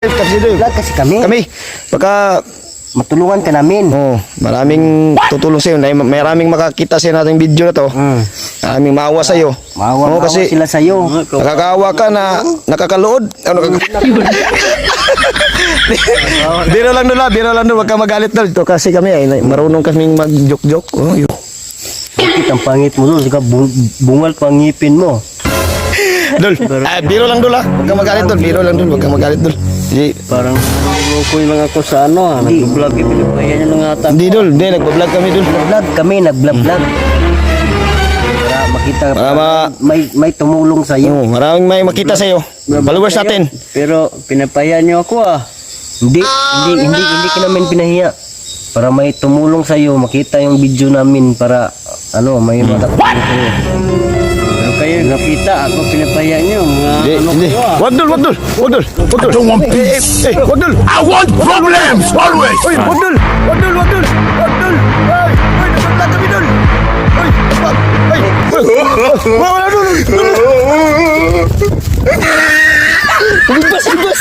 Vlog kasi kami. Kami, baka Matulungan ka namin. maraming tutulong sa'yo. Maraming makakita sa nating video na to. Maraming maawa sa'yo. Maawa kasi sila sa'yo. nakakaawa ka na nakakalood. Biro lang doon, biro lang doon. Huwag ka magalit doon. Ito kasi kami ay marunong kaming mag-joke-joke. Bakit ang pangit mo doon? Saka bungal pang ngipin mo. Dol, biro lang doon ha. Huwag ka magalit doon. Biro lang doon. Huwag ka magalit doon. Parang ko yung mga ko sa ano. Nag-vlog yung pinapayan yung ata. Hindi dol, hindi. Nagpa-vlog kami doon. Nag-vlog kami, nag-vlog. Para makita may tumulong sa'yo. Maraming may makita sa'yo. Followers natin. Pero pinapahiya niyo ako ah. Hindi ka namin pinahiya. Para may tumulong sa iyo, makita yung video namin para may makatulong sa'yo. Pero kayo nakita ako pinapahiya niyo mga Hindi. Wag dol. I don't want peace. Wag dol. I want problems always. Oy, wag dol. Ay, nagpa-vlog kami dol. Ay. Wala dol. Bas.